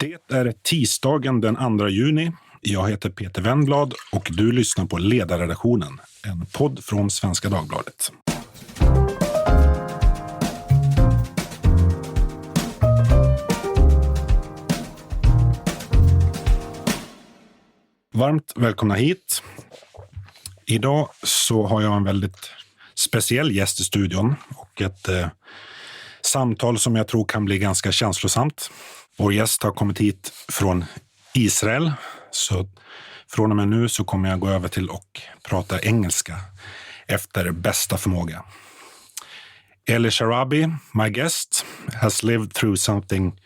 Det är tisdagen den 2 juni. Jag heter Peter Wennblad och du lyssnar på Ledarredaktionen, en podd från Svenska Dagbladet. Varmt välkomna hit. Idag så har jag en väldigt speciell gäst i studion och ett samtal som jag tror kan bli ganska känslosamt. Vår gäst har kommit hit från Israel, så från och med nu så kommer jag gå över till och prata engelska efter bästa förmåga. Eli Sharabi, my guest, has lived through something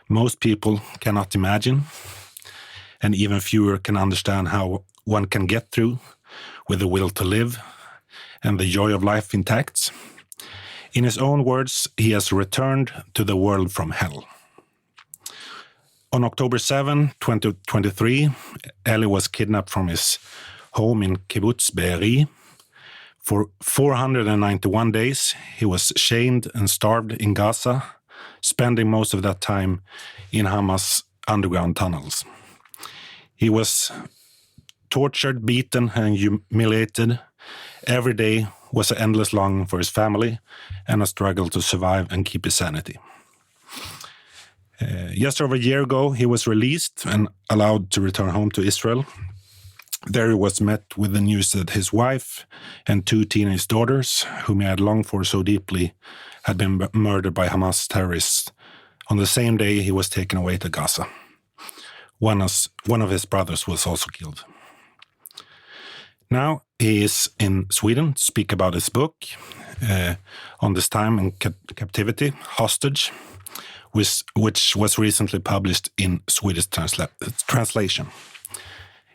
most people cannot imagine, and even fewer can understand how one can get through with the will to live and the joy of life intact. In his own words, he has returned to the world from hell. On October 7, 2023, Eli was kidnapped from his home in kibbutz Be'eri. For 491 days, he was chained and starved in Gaza, spending most of that time in Hamas underground tunnels. He was tortured, beaten, and humiliated. Every day was an endless longing for his family and a struggle to survive and keep his sanity. Just over a year ago, he was released and allowed to return home to Israel. There he was met with the news that his wife and 2 teenage daughters, whom he had longed for so deeply, had been murdered by Hamas terrorists on the same day he was taken away to Gaza. One of his brothers was also killed. Now he is in Sweden to speak about his book, On This Time in Captivity, Hostage, which was recently published in Swedish translation.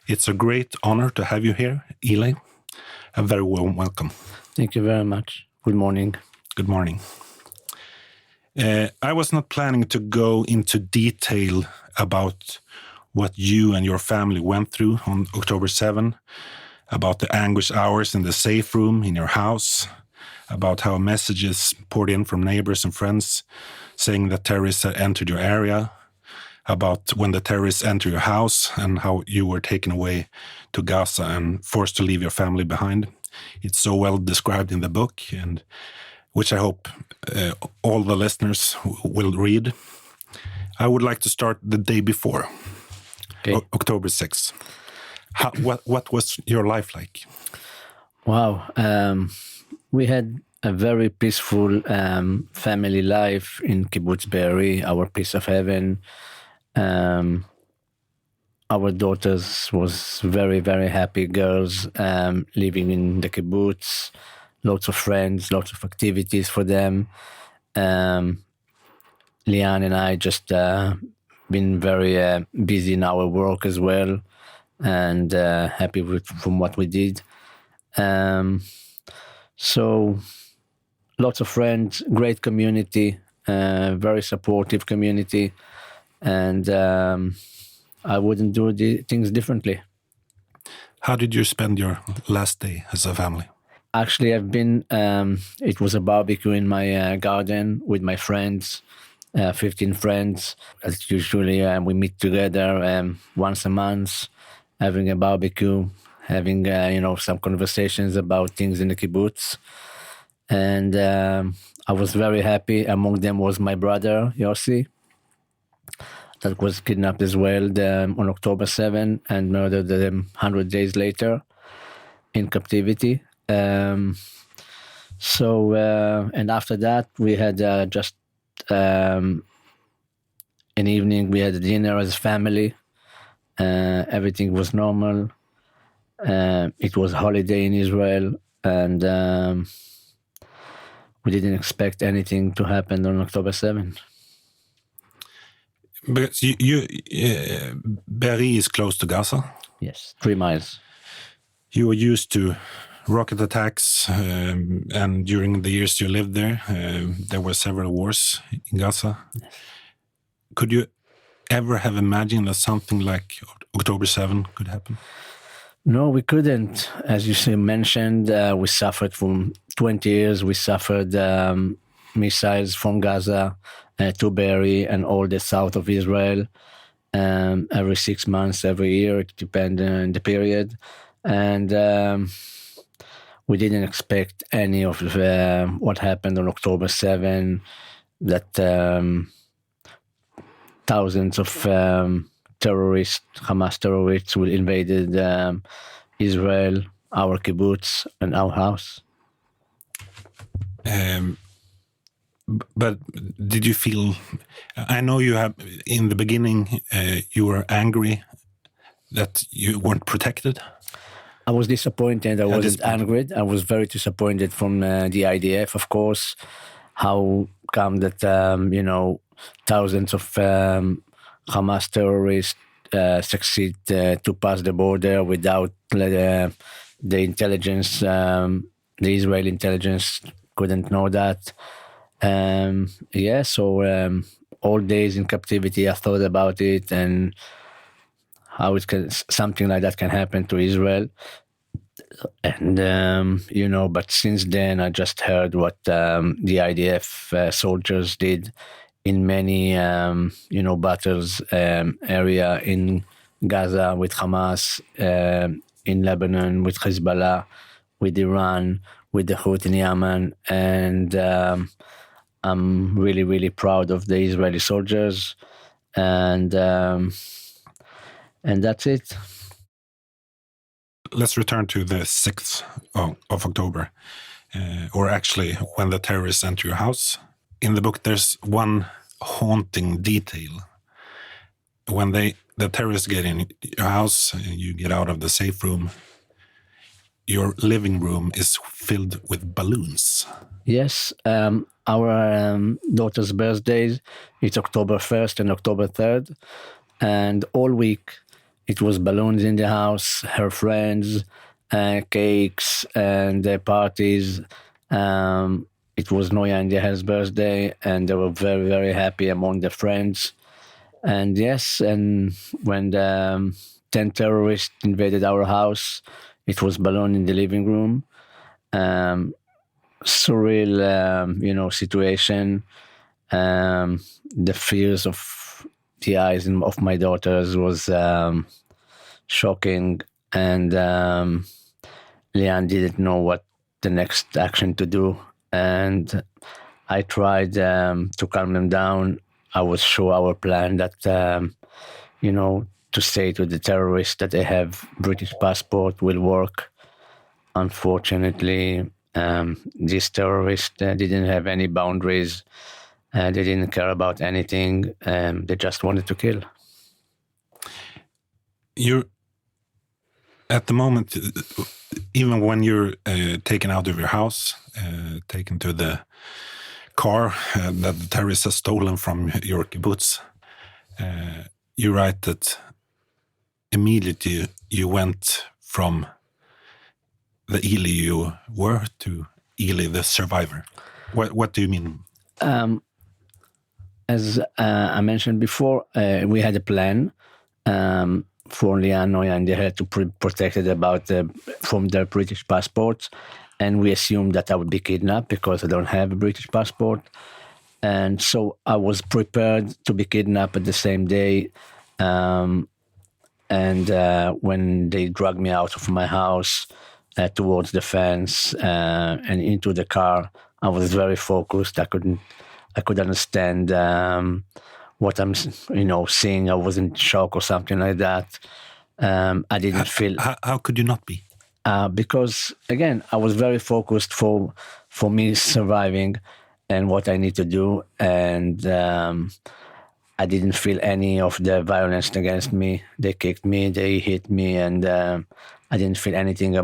It's a great honor to have you here, Eli. A very warm welcome. Thank you very much. Good morning. Good morning. I was not planning to go into detail about what you and your family went through on October 7, about the anguish hours in the safe room in your house, about how messages poured in from neighbors and friends saying that terrorists had entered your area, about when the terrorists entered your house and how you were taken away to Gaza and forced to leave your family behind. It's so well described in the book, and which I hope all the listeners will read. I would like to start the day before, okay. October 6th. What was your life like? Wow. We had a very peaceful family life in kibbutz Be'eri, our piece of heaven. Our daughters was very, very happy girls living in the kibbutz. Lots of friends, lots of activities for them. Lian and I just been very busy in our work as well, and happy from what we did. So lots of friends, great community, very supportive community, and I wouldn't do the things differently. How did you spend your last day as a family? Actually, I've been, it was a barbecue in my garden with my friends, 15 friends. As usually, we meet together once a month, having a barbecue, having, some conversations about things in the kibbutz. And I was very happy. Among them was my brother, Yossi, that was kidnapped as well on October 7 and murdered 100 days later in captivity. And after that, we had just an evening. We had a dinner as a family. Everything was normal. It was a holiday in Israel, and we didn't expect anything to happen on October 7. Because Be'eri is close to Gaza? Yes, 3 miles. You were used to rocket attacks, and during the years you lived there were several wars in Gaza. Yes. Could you ever have imagined that something like October 7 could happen? No, we couldn't. As you mentioned, we suffered from 20 years. We suffered missiles from Gaza to Be'eri and all the south of Israel. every 6 months, every year. It depends on the period. And we didn't expect any of what happened on October 7, that thousands of terrorists, Hamas terrorists, will invaded Israel, our kibbutz, and our house. But did you feel? I know you have in the beginning. You were angry that you weren't protected. I was disappointed. I wasn't angry. I was very disappointed from the IDF, of course. How come that thousands of Hamas terrorists succeed to pass the border without the intelligence? The Israeli intelligence couldn't know that. So all days in captivity, I thought about it and how something like that can happen to Israel. And, but since then, I just heard what the IDF soldiers did in many, battles area in Gaza with Hamas, in Lebanon with Hezbollah, with Iran, with the Houthi in Yemen. And I'm really, really proud of the Israeli soldiers. And that's it. Let's return to the 6th of October, or actually when the terrorists enter your house. In the book, there's one haunting detail. When the terrorists get in your house, you get out of the safe room, your living room is filled with balloons. Yes, our daughter's birthdays, it's October 1st and October 3rd, and all week it was balloons in the house, her friends, cakes, and their parties. It was Noya and Yahel's birthday, and they were very, very happy among their friends. And yes, and when the 10 terrorists invaded our house, it was balloon in the living room. Surreal, situation. The fears of the eyes of my daughters was shocking, and Leanne didn't know what the next action to do. And I tried to calm them down. I was sure our plan that, to say to the terrorists that they have British passport will work. Unfortunately, these terrorists didn't have any boundaries. They didn't care about anything. They just wanted to kill. You're at the moment, even when you're taken out of your house, taken to the car that the terrorists have stolen from your kibbutz, you write that immediately you went from the Eli you were to Eli the survivor. What do you mean? As I mentioned before, we had a plan for Leanne, Noya, and they had to protect it from their British passports. And we assumed that I would be kidnapped because I don't have a British passport. And so I was prepared to be kidnapped at the same day. And when they dragged me out of my house towards the fence and into the car, I was very focused. I could understand what I'm, seeing. I was in shock or something like that. I didn't feel. How could you not be? Because again, I was very focused for me surviving and what I need to do, and I didn't feel any of the violence against me. They kicked me, they hit me, and I didn't feel anything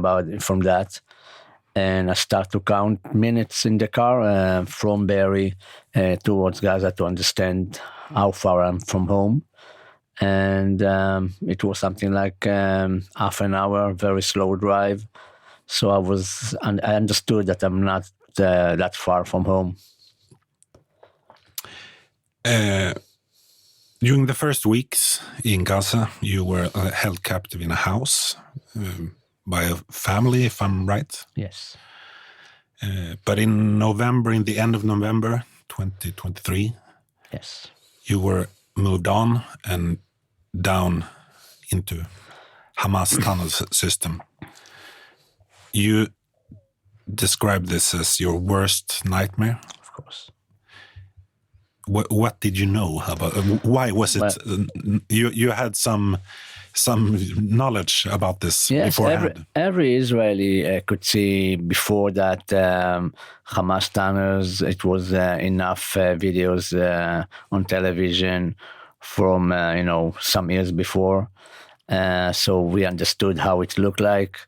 from that. And I start to count minutes in the car from Berry towards Gaza to understand how far I'm from home. And it was something like half an hour, very slow drive. So I understood that I'm not that far from home. During the first weeks in Gaza, you were held captive in a house by a family, if I'm right. Yes. But in the end of November 2023, yes, you were moved on and down into Hamas tunnel system. You describe this as your worst nightmare. Of course. What did you know about? Why was it? You had some knowledge about this beforehand. Every Israeli could see before that Hamas tunnels. It was enough videos on television from some years before, so we understood how it looked like,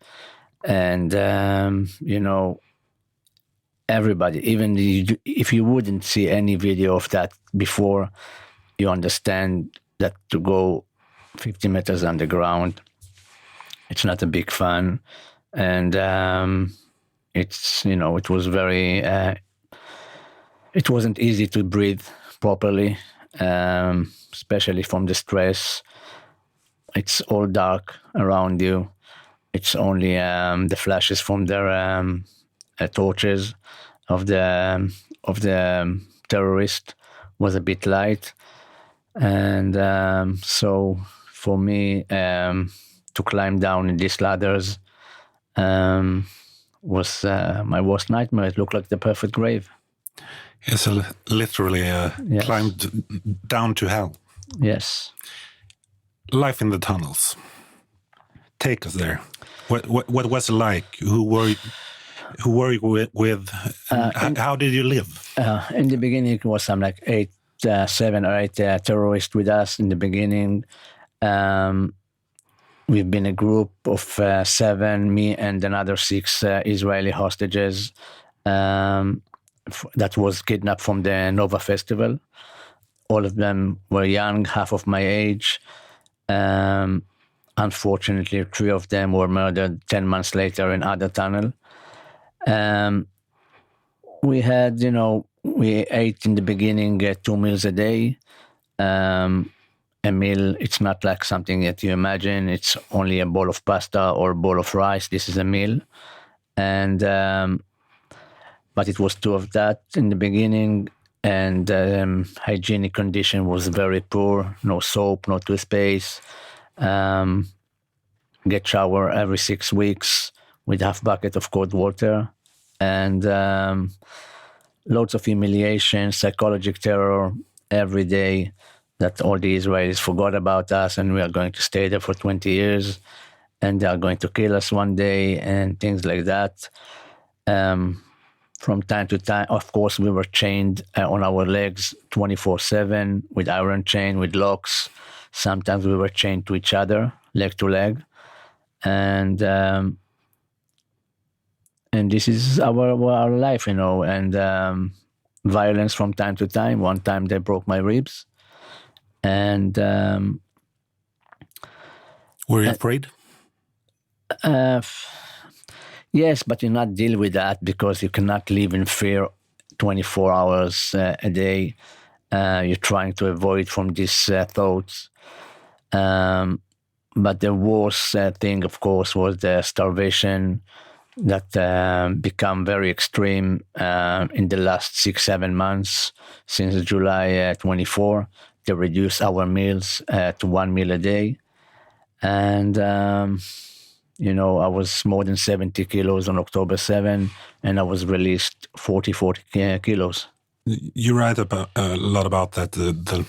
and everybody, even if you wouldn't see any video of that before, you understand that to go 50 meters underground, it's not a big fun. And it was very, it wasn't easy to breathe properly, especially from the stress. It's all dark around you. It's only the flashes from their torches of the terrorist was a bit light, and so for me to climb down these ladders was my worst nightmare. It looked like the perfect grave. Yes, literally Yes. climbed down to hell. Yes. Life in the tunnels. Take us there. What was it like? Who were you with? How did you live? In the beginning, it was some like 7 or 8 terrorists with us in the beginning. We've been a group of 7, me and another 6 Israeli hostages that was kidnapped from the Nova Festival. All of them were young, half of my age. Unfortunately, 3 of them were murdered 10 months later in other tunnel. We had, we ate in the beginning 2 meals a day. A meal, it's not like something that you imagine. It's only a bowl of pasta or a bowl of rice. This is a meal. And but it was 2 of that in the beginning. And hygienic condition was very poor. No soap, no toothpaste. Get shower every 6 weeks with half bucket of cold water. And loads of humiliation, psychological terror every day, that all the Israelis forgot about us and we are going to stay there for 20 years and they are going to kill us one day and things like that. From time to time, of course, we were chained on our legs 24/7 with iron chain, with locks. Sometimes we were chained to each other, leg to leg. And this is our life, and violence from time to time. One time they broke my ribs. And were you afraid? Yes, but you not deal with that because you cannot live in fear 24 hours a day. You're trying to avoid from these thoughts. But the worst thing, of course, was the starvation that become very extreme in the last 6-7 months. Since July 24, they reduced our meals to 1 meal a day. And, I was more than 70 kilos on October 7, and I was released 40 kilos. You write about a lot about that. The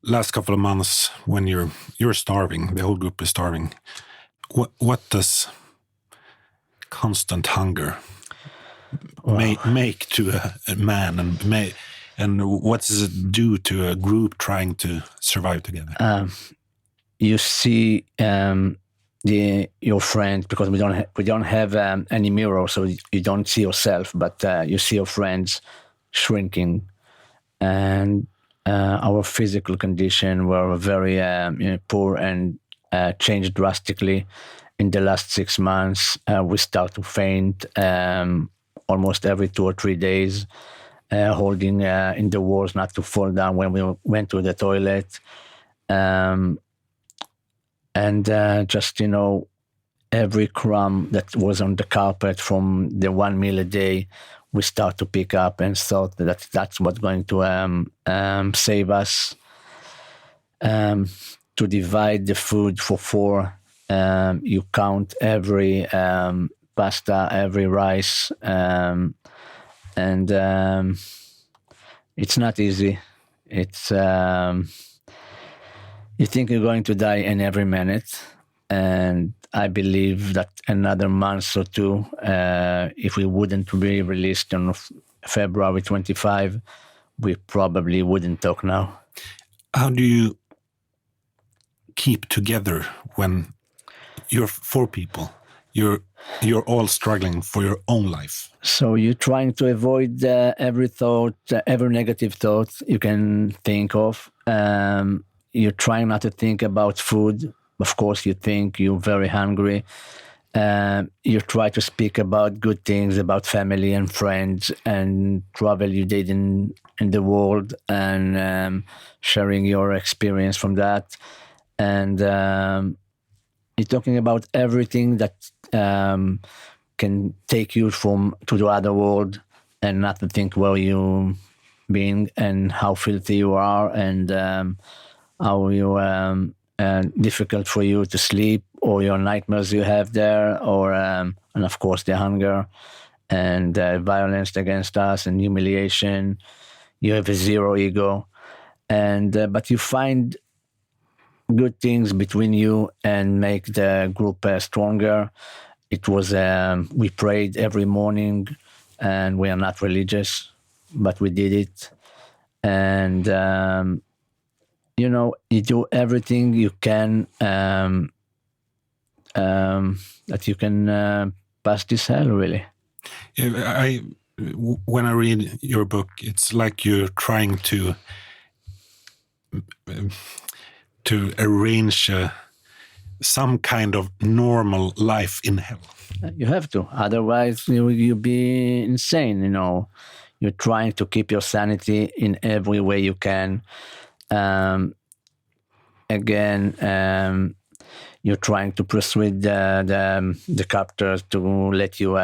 last couple of months when you're starving, the whole group is starving. What does constant hunger make to a man, and what does it do to a group trying to survive together? You see your friends, because we don't have any mirror, so you don't see yourself, but you see your friends shrinking, and our physical condition were very poor and changed drastically. In the last 6 months, we start to faint almost every 2 or 3 days, holding in the walls not to fall down when we went to the toilet. And just, every crumb that was on the carpet from the 1 meal a day, we start to pick up and thought that that's what's going to save us. to divide the food for four. You count every pasta, every rice, and it's not easy. It's you think you're going to die in every minute, and I believe that another month or two, if we wouldn't be released on February 25, we probably wouldn't talk now. How do you keep together when you're four people? You're all struggling for your own life. So you're trying to avoid every thought, every negative thought you can think of. You're trying not to think about food. Of course, you think you're very hungry. You try to speak about good things, about family and friends and travel you did in the world, and sharing your experience from that. And you're talking about everything that can take you to the other world, and not to think where you being and how filthy you are, and how you difficult for you to sleep, or your nightmares you have there, or and of course the hunger and violence against us and humiliation. You have a zero ego, and but you find good things between you and make the group stronger. It was we prayed every morning, and we are not religious, but we did it. And you do everything you can that you can pass this hell, really. When I read your book, it's like you're trying to arrange some kind of normal life in hell. You have to, otherwise you'll be insane. You're trying to keep your sanity in every way you can. You're trying to persuade the captors to let you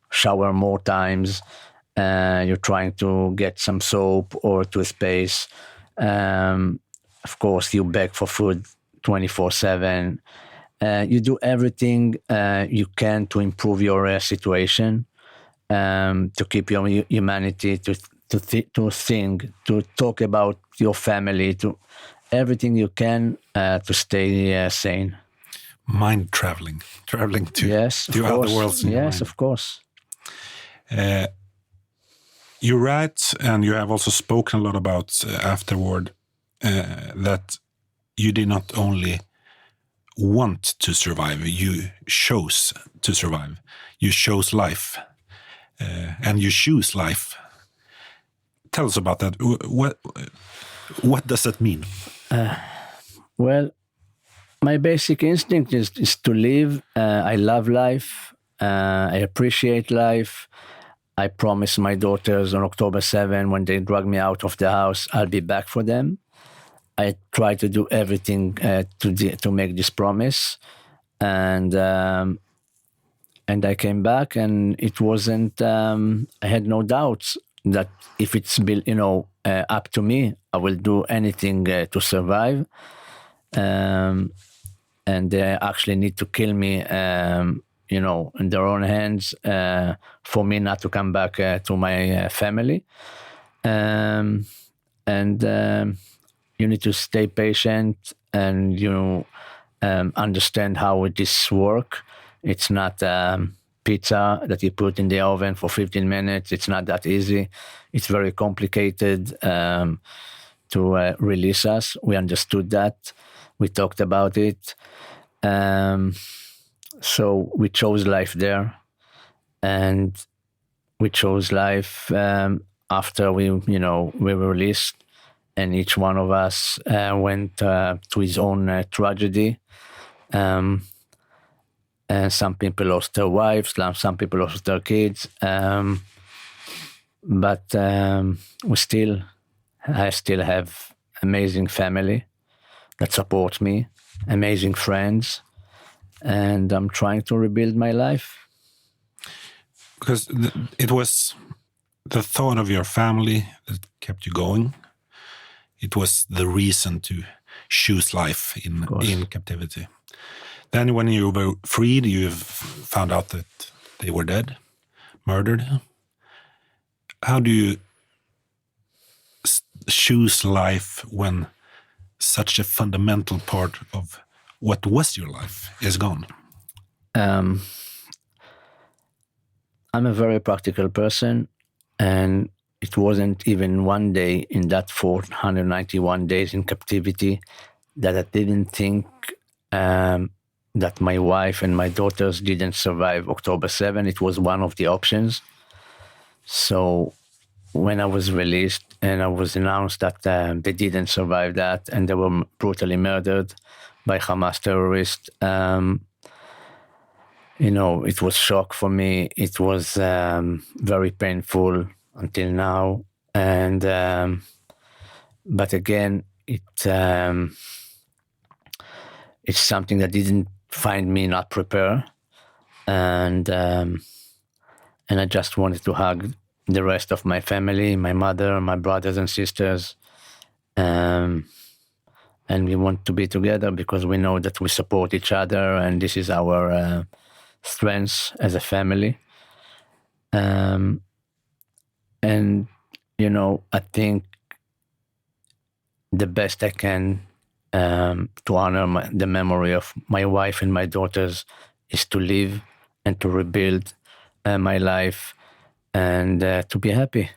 shower more times. You're trying to get some soap or to a space. Of course, you beg for food 24/7. You do everything you can to improve your situation, to keep your humanity, to think, to talk about your family, to everything you can to stay sane. Mind traveling to other worlds. Yes, of course. You write, and you have also spoken a lot about afterward, that you did not only want to survive, you chose to survive. You chose life, and you choose life. Tell us about that. What does that mean? Well, my basic instinct is to live. I love life. I appreciate life. I promised my daughters on October 7, when they drug me out of the house, I'll be back for them. I try to do everything to make this promise, and I came back, and it wasn't. I had no doubts that if it's up to me, I will do anything to survive. And they actually need to kill me, in their own hands, for me not to come back to my family. You need to stay patient, and understand how this works. It's not pizza that you put in the oven for 15 minutes. It's not that easy. It's very complicated to release us. We understood that. We talked about it. So we chose life there, and we chose life after we were released, and each one of us went to his own tragedy. And some people lost their wives, some people lost their kids. But I still have amazing family that support me, amazing friends, and I'm trying to rebuild my life. Because it was the thought of your family that kept you going. It was the reason choose life course. in captivity. Then when you were freed, you found out that they were dead, murdered. How do you choose life when such a fundamental part of what was your life is gone? I'm a very practical person, and it wasn't even one day in that 491 days in captivity that I didn't think that my wife and my daughters didn't survive October 7. It was one of the options. So when I was released and I was announced that they didn't survive that and they were brutally murdered by Hamas terrorists, it was shock for me. It was very painful until now. And but again, it's something that didn't find me not prepared. And I just wanted to hug the rest of my family, my mother, my brothers and sisters. And we want to be together because we know that we support each other, and this is our strengths as a family. And, I think the best I can to honor the memory of my wife and my daughters is to live and to rebuild my life and to be happy.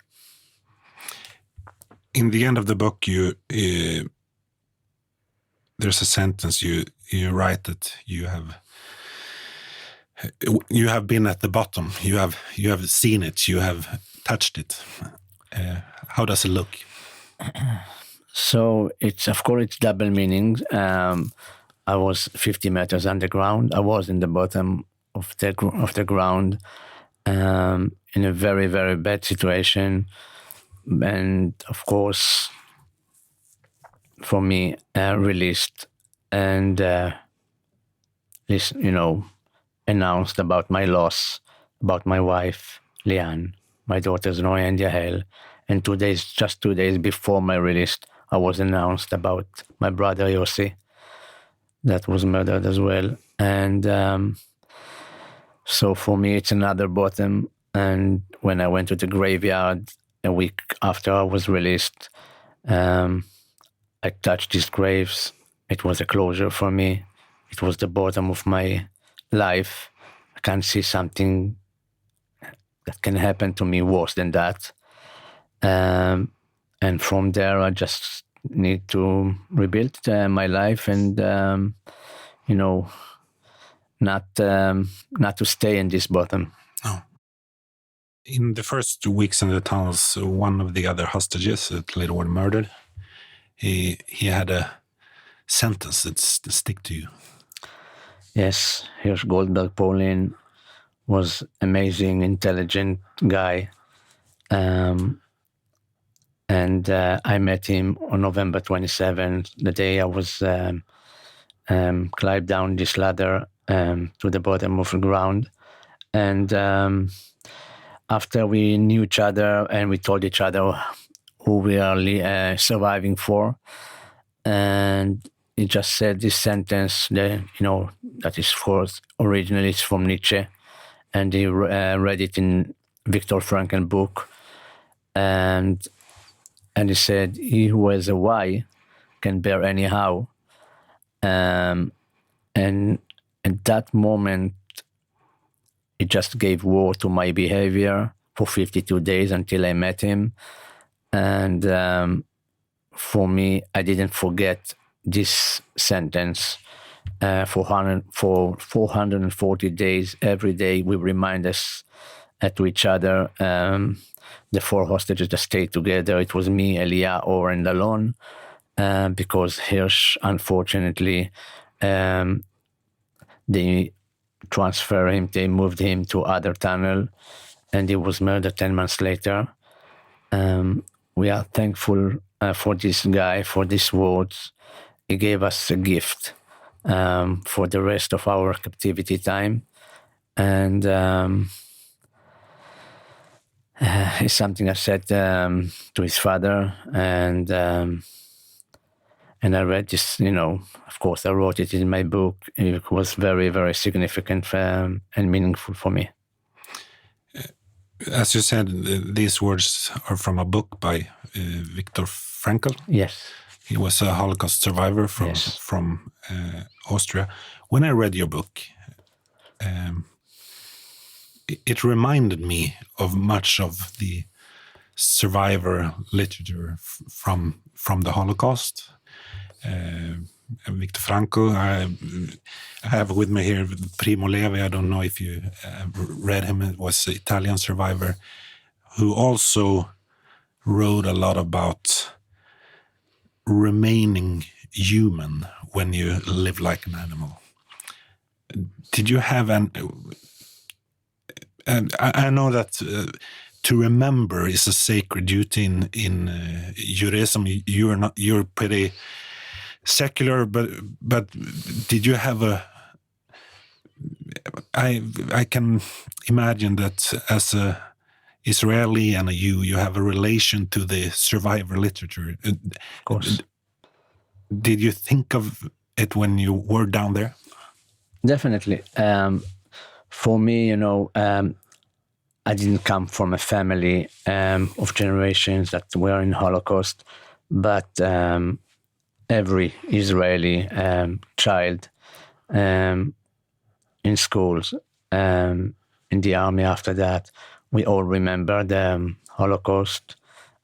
In the end of the book, there's a sentence you write that you have been at the bottom. You have seen it. You have touched it. How does it look? So it's double meanings. I was 50 meters underground. I was in the bottom of the ground in a very, very bad situation. And of course, for me, released and announced about my loss, about my wife, Liane, my daughters, Noya and Yael. And just 2 days before my release, I was announced about my brother Yossi, that was murdered as well. And so for me, it's another bottom. And when I went to the graveyard a week after I was released, I touched these graves. It was a closure for me. It was the bottom of my life. I can't see something that can happen to me worse than that. And from there, I just need to rebuild my life and, not to stay in this bottom. No. In the first weeks in the tunnels, one of the other hostages that later were murdered, he had a sentence that stick to you. Yes, Hirsch Goldberg Paulin was amazing, intelligent guy. And I met him on November 27th, the day I was climbed down this ladder to the bottom of the ground. And after we knew each other and we told each other who we are surviving for, and he just said this sentence that, that is originally it's from Nietzsche, and he read it in Viktor Frankl book, and he said, "He who has a why can bear any how." And at that moment, it just gave war to my behavior for 52 days until I met him. And for me, I didn't forget this sentence. For 440 days, every day, we remind us to each other. The four hostages that stayed together, it was me, Elia, Or, and Alon, because Hirsch, unfortunately, they moved him to other tunnel, and he was murdered 10 months later. We are thankful for this guy, for these words. He gave us a gift for the rest of our captivity time. And it's something I said to his father, and And I read this, of course, I wrote it in my book. It was very, very significant and meaningful for me. As you said, these words are from a book by Viktor Frankl. Yes. He was a Holocaust survivor from Austria. When I read your book, it reminded me of much of the survivor literature from the Holocaust. Viktor Frankl, I have with me here Primo Levi. I don't know if you read him. It was an Italian survivor who also wrote a lot about remaining human when you live like an animal. Did you have and I know that to remember is a sacred duty in Judaism. You're pretty secular, but did you have I can imagine that as a Israeli and you have a relation to the survivor literature. Of course. Did you think of it when you were down there? Definitely. For me, I didn't come from a family of generations that were in Holocaust, but every Israeli child in schools, in the army after that, we all remember the Holocaust,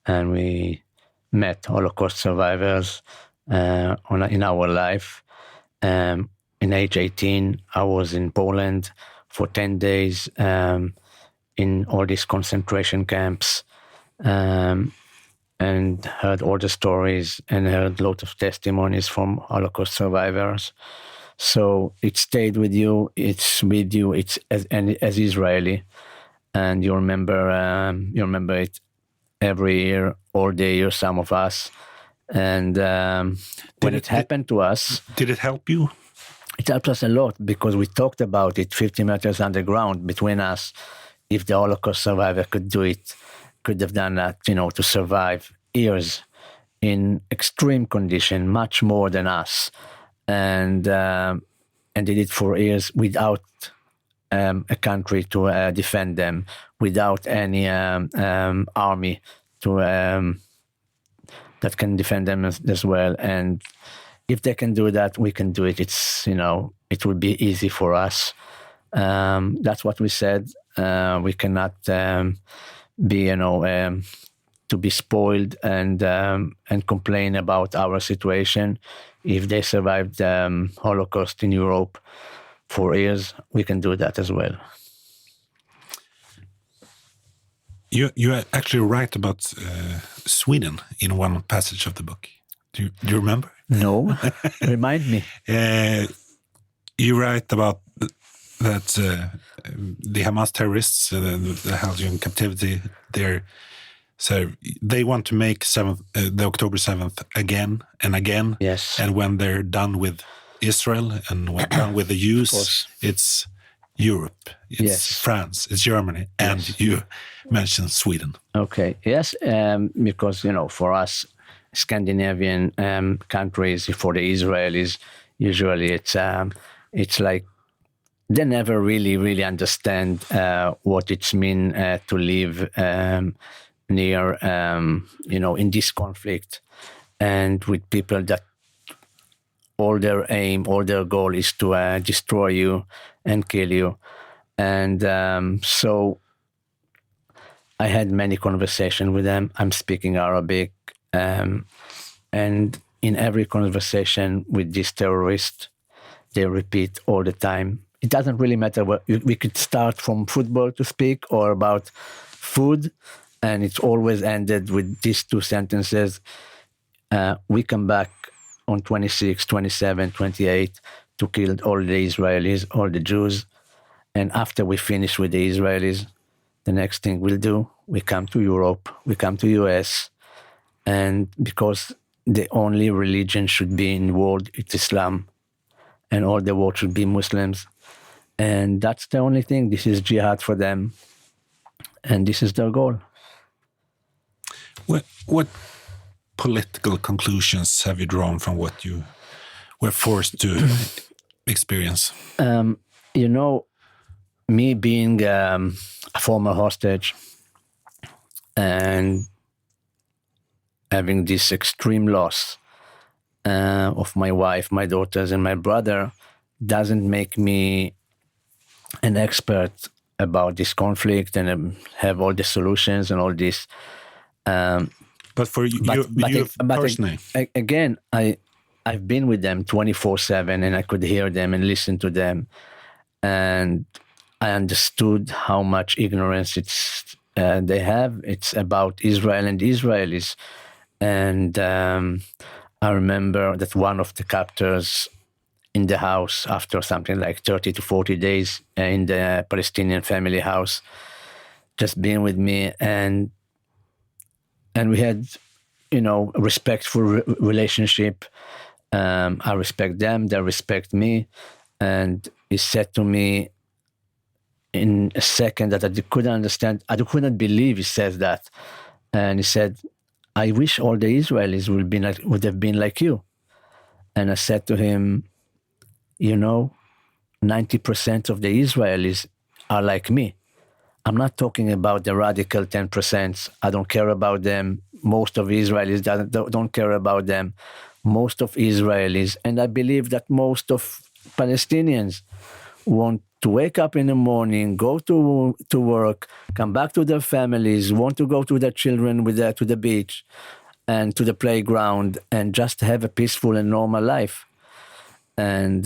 and we met Holocaust survivors in our life. In age 18, I was in Poland for 10 days in all these concentration camps, and heard all the stories and heard a lot of testimonies from Holocaust survivors. So it stayed with you. It's with you. It's as Israeli, and you remember it every year, all day, or some of us. And when it happened to us, did it help you? It helped us a lot because we talked about it 50 meters underground between us. If the Holocaust survivor could do it, could have done that, to survive years in extreme condition, much more than us, and did it for years without a country to defend them, without any army to that can defend them as well. And if they can do that, we can do it. It's it would be easy for us. That's what we said. We cannot be to be spoiled and complain about our situation. If they survived the Holocaust in Europe for years, we can do that as well. You actually write about Sweden in one passage of the book. Do you remember? No, remind me. You write about that the Hamas terrorists that held you in captivity. They want to make the October 7th again and again. Yes. And when they're done with Israel and when done with the Jews, it's Europe, it's France, it's Germany, and you mentioned Sweden. Okay. Yes, because for us Scandinavian countries, for the Israelis, usually it's like they never really understand what it's mean to live near in this conflict, and with people that all their aim, all their goal is to destroy you and kill you. And so I had many conversations with them. I'm speaking Arabic, and in every conversation with these terrorists, they repeat all the time. It doesn't really matter what we could start from football to speak or about food, and it's always ended with these two sentences. We come back on 26, 27, 28 to kill all the Israelis, all the Jews. And after we finish with the Israelis, the next thing we'll do, we come to Europe, we come to US, and because the only religion should be in the world, it's Islam, and all the world should be Muslims. And that's the only thing. This is jihad for them, and this is their goal. What political conclusions have you drawn from what you were forced to experience? Me being a former hostage and having this extreme loss of my wife, my daughters, and my brother doesn't make me an expert about this conflict and have all the solutions and all this. But for you personally, again, I've been with them 24/7, and I could hear them and listen to them, and I understood how much ignorance they have. It's about Israel and Israelis, and I remember that one of the captors in the house, after something like 30 to 40 days in the Palestinian family house, just being with me, and we had, a respectful relationship. I respect them, they respect me, and he said to me in a second that I couldn't understand. I couldn't believe he says that, and he said, "I wish all the Israelis would have been like you." And I said to him, 90% of the Israelis are like me. I'm not talking about the radical 10%. I don't care about them. Most of Israelis don't care about them. Most of Israelis, and I believe that most of Palestinians, want to wake up in the morning, go to work, come back to their families, want to go to their children to the beach and to the playground and just have a peaceful and normal life. And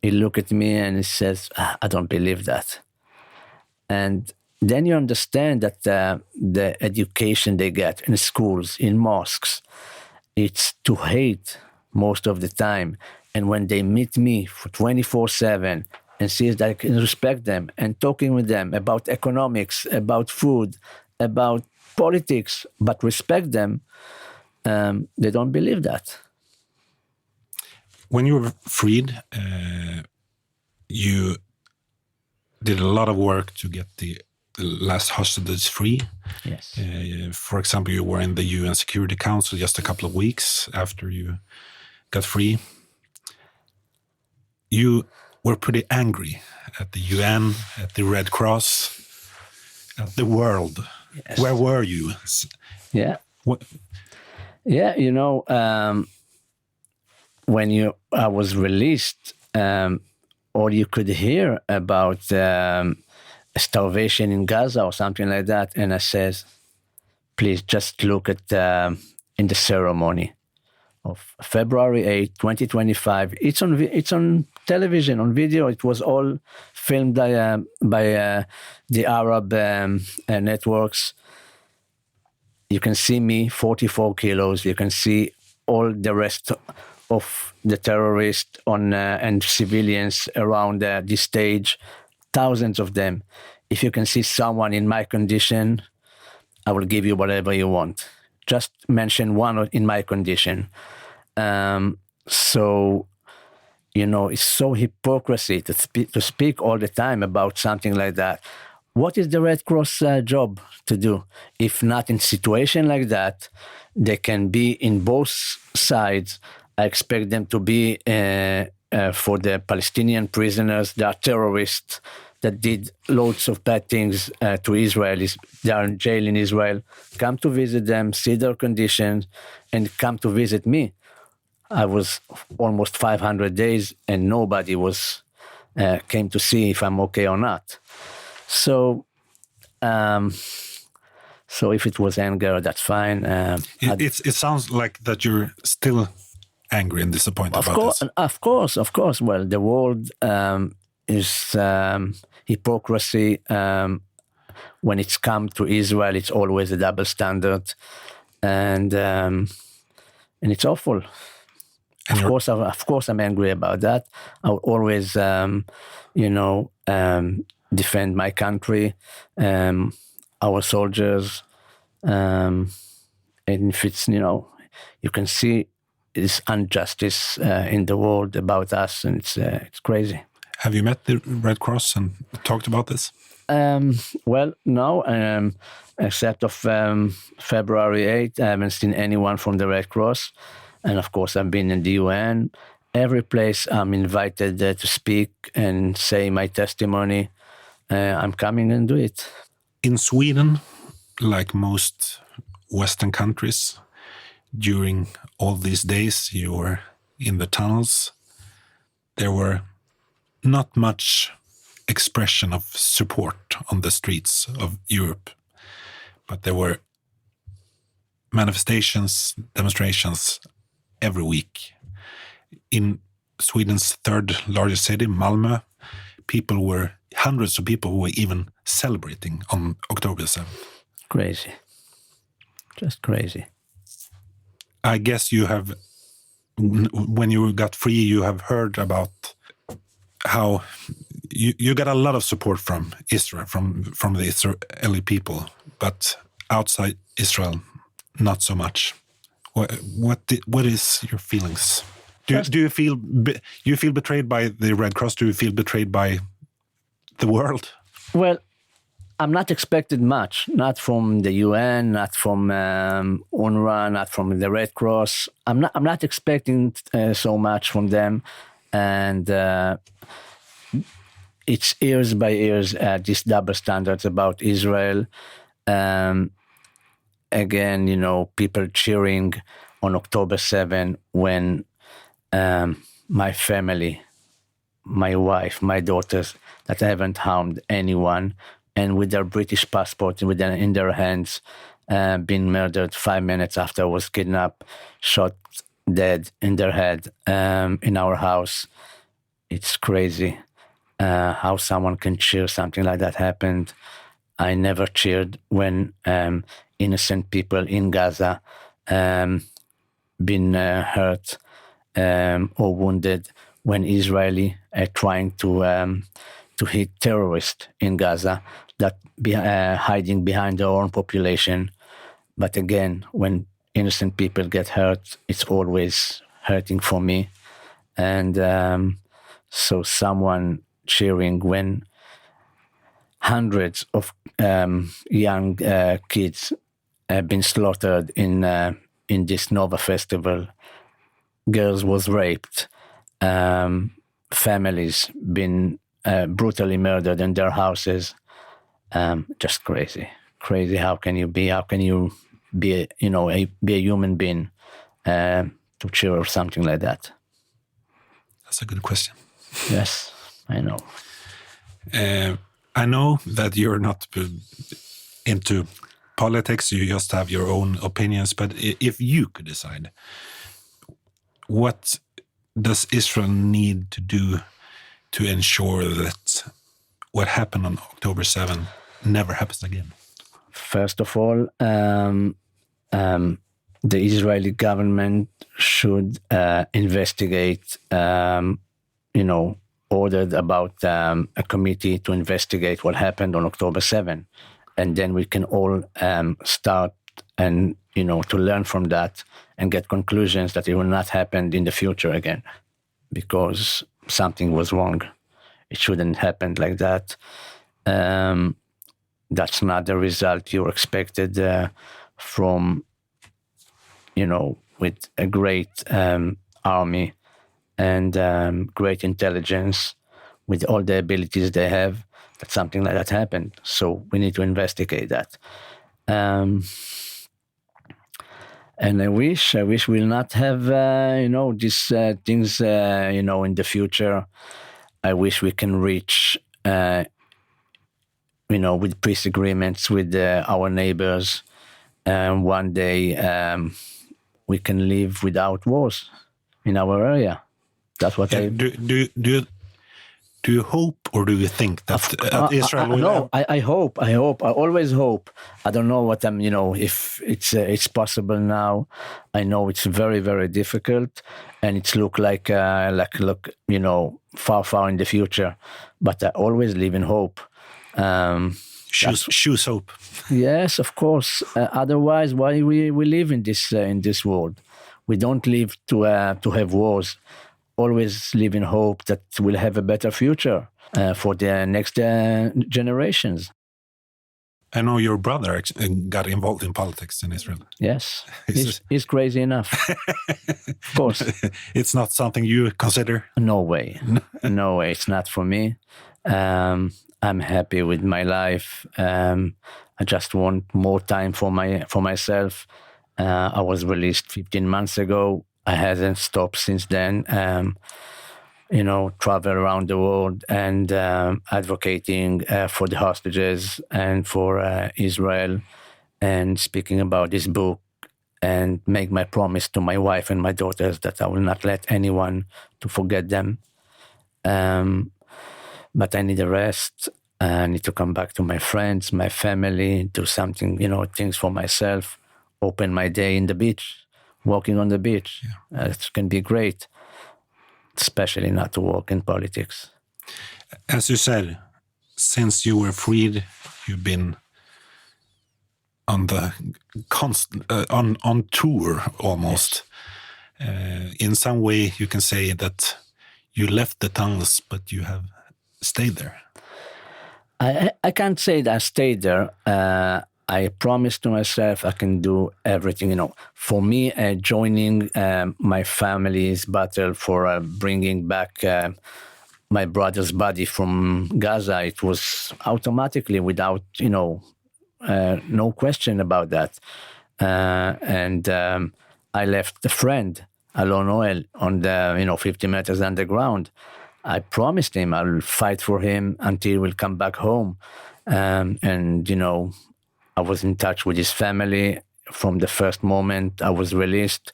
he looked at me and he says, "I don't believe that." And then you understand that the education they get in schools, in mosques, it's to hate most of the time. And when they meet me for 24/7 and see that I can respect them and talking with them about economics, about food, about politics, but respect them, they don't believe that. When you were freed, you did a lot of work to get the last hostages free. Yes. For example, you were in the UN Security Council just a couple of weeks after you got free. You were pretty angry at the UN, at the Red Cross, at the world. Yes. Where were you? Yeah. What? Yeah, when I was released, all you could hear about starvation in Gaza or something like that. And I says, please just look at in the ceremony of February 8, 2025. It's on television, on video. It was all filmed by the Arab networks. You can see me, 44 kilos. You can see all the rest of the terrorists and civilians around this stage, thousands of them. If you can see someone in my condition, I will give you whatever you want. Just mention one in my condition. So, it's so hypocrisy to speak all the time about something like that. What is the Red Cross job to do? If not in situation like that, they can be in both sides. I expect them to be for the Palestinian prisoners. They are terrorists that did loads of bad things to Israelis. They are in jail in Israel. Come to visit them, see their conditions, and come to visit me. I was almost 500 days, and nobody came to see if I'm okay or not. So if it was anger, that's fine. It sounds like that you're still angry and disappointed about this. Of course. Well, the world is hypocrisy. When it's come to Israel, it's always a double standard, and it's awful. Of course, I'm angry about that. I'll always, defend my country, our soldiers, and if it's, you can see this injustice in the world about us, and it's crazy. Have you met the Red Cross and talked about this? Well, no. except of February 8th. I haven't seen anyone from the Red Cross. And of course, I've been in the UN. Every place I'm invited to speak and say my testimony, I'm coming and do it. In Sweden, like most Western countries, during all these days you were in the tunnels, there were not much expression of support on the streets of Europe, but there were manifestations, demonstrations every week. In Sweden's third largest city, Malmö, hundreds of people were even celebrating on October 7th. Crazy. Just crazy. I guess you have, when you got free, you have heard about how you got a lot of support from Israel, from the Israeli people, but outside Israel, not so much. What is your feelings? Do you feel betrayed by the Red Cross? Do you feel betrayed by the world? Well, I'm not expected much, not from the UN, not from UNRWA, not from the Red Cross. I'm not expecting so much from them, and it's years by years these double standards about Israel. Again, people cheering on October 7 when my family, my wife, my daughters, that haven't harmed anyone, and with their British passport in their hands, been murdered 5 minutes after I was kidnapped, shot dead in their head in our house. It's crazy how someone can cheer something like that happened. I never cheered when innocent people in Gaza been hurt or wounded, when Israeli are trying to hit terrorists in Gaza that hiding behind their own population. But again, when innocent people get hurt, it's always hurting for me. And so someone cheering when hundreds of young kids have been slaughtered in this Nova festival, girls was raped, families been brutally murdered in their houses. Just crazy. How can you be a human being to cheer something like that? That's a good question. Yes, I know. I know that you're not into politics, you just have your own opinions, but if you could decide, what does Israel need to do to ensure that what happened on October 7 never happens again? First of all, the Israeli government should investigate, ordered about a committee to investigate what happened on October 7. And then we can all start and, to learn from that and get conclusions that it will not happen in the future again, because something was wrong. It shouldn't happen like that. That's not the result you expected from, with a great army and great intelligence, with all the abilities they have, that something like that happened. So we need to investigate that. And I wish we'll not have, these things, in the future. I wish we can reach, with peace agreements with our neighbors. One day we can live without wars in our area. That's what Do you hope, or do you think that Israel will? No, I hope. I always hope. I don't know what if it's possible now. I know it's very, very difficult, and it's look far in the future. But I always live in hope. Choose hope. Yes, of course. Otherwise, why we live in this world? We don't live to have wars. Always live in hope that we'll have a better future for the next generations. I know your brother got involved in politics in Israel. Yes, he's crazy enough. Of course. It's not something you consider? No way. No way. It's not for me. I'm happy with my life. I just want more time for myself. I was released 15 months ago. I haven't stopped since then. Travel around the world and advocating for the hostages and for Israel, and speaking about this book, and make my promise to my wife and my daughters that I will not let anyone to forget them. But I need a rest. I need to come back to my friends, my family, do something, things for myself, open my day in the beach, walking on the beach. Yeah. It can be great, especially not to work in politics. As you said, since you were freed, you've been on the on tour almost. Yes. In some way, you can say that you left the tunnels, but you have stayed there. I can't say that I stayed there. I promised to myself I can do everything. For me, joining my family's battle for bringing back my brother's body from Gaza, it was automatically without, no question about that. And I left a friend, Alon Oel, on the 50 meters underground. I promised him I'll fight for him until he will come back home. I was in touch with his family from the first moment I was released,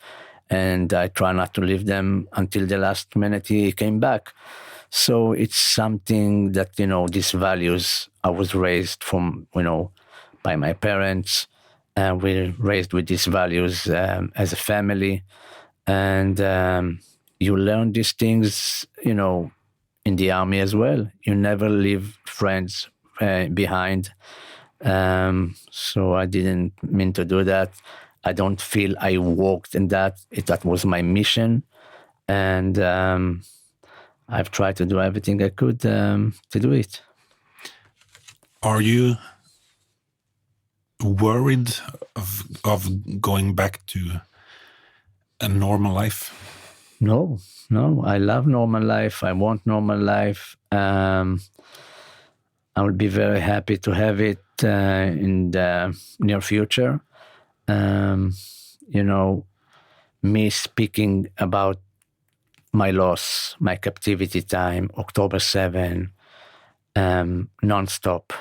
and I try not to leave them until the last minute he came back. So it's something that, these values, I was raised from, by my parents, and we're raised with these values as a family. And you learn these things, in the army as well. You never leave friends behind. So I didn't mean to do that. I don't feel I walked in that. That was my mission. And I've tried to do everything I could to do it. Are you worried of going back to a normal life? No. I love normal life. I want normal life. I will be very happy to have it in the near future. Me speaking about my loss, my captivity time, October 7, non-stop,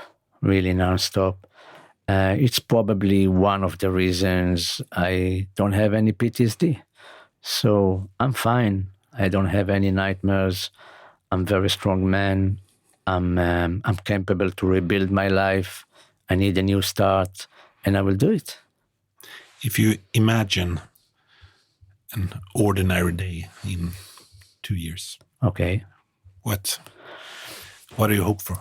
really non-stop. It's probably one of the reasons I don't have any PTSD. So I'm fine. I don't have any nightmares. I'm a very strong man. I'm capable to rebuild my life. I need a new start, and I will do it. If you imagine an ordinary day in 2 years, okay, what do you hope for?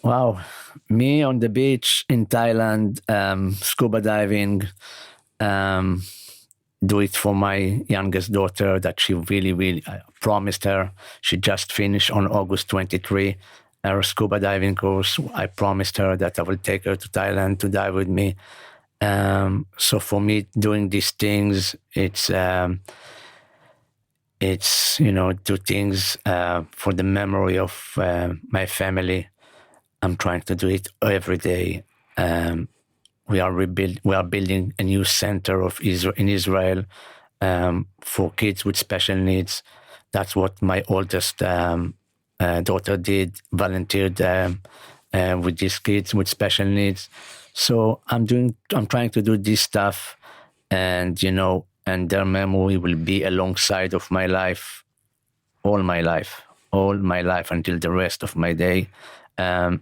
Wow, me on the beach in Thailand, scuba diving. Do it for my youngest daughter that she really, I promised her. She just finished on August 23 her scuba diving course. I promised her that I will take her to Thailand to dive with me. So for me, doing these things, it's do things for the memory of my family. I'm trying to do it every day. We are building a new center in Israel for kids with special needs. That's what my oldest daughter did, volunteered with these kids with special needs. So I'm trying to do this stuff, and their memory will be alongside of my life, all my life until the rest of my day. And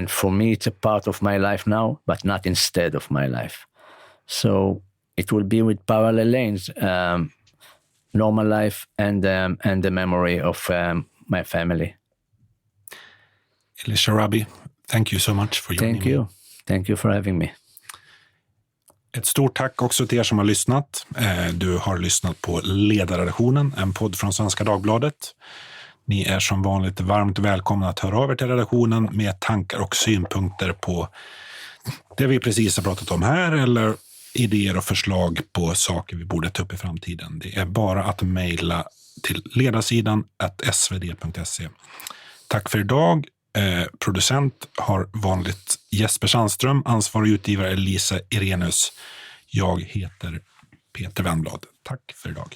for me, it's a part of my life now, but not instead of my life. So it will be with parallel lanes, normal life and the memory of my family. Eli Sharabi, thank you so much for joining me. Thank you for having me. Ett stort tack också till er som har lyssnat. Du har lyssnat på Ledarredaktionen, en podd från Svenska Dagbladet. Ni är som vanligt varmt välkomna att höra av er till redaktionen med tankar och synpunkter på det vi precis har pratat om här eller idéer och förslag på saker vi borde ta upp i framtiden. Det är bara att mejla till ledarsidan svd.se. Tack för idag. Producent har vanligt Jesper Sandström, ansvarig utgivare Lisa Irenius. Jag heter Peter Wennblad. Tack för idag.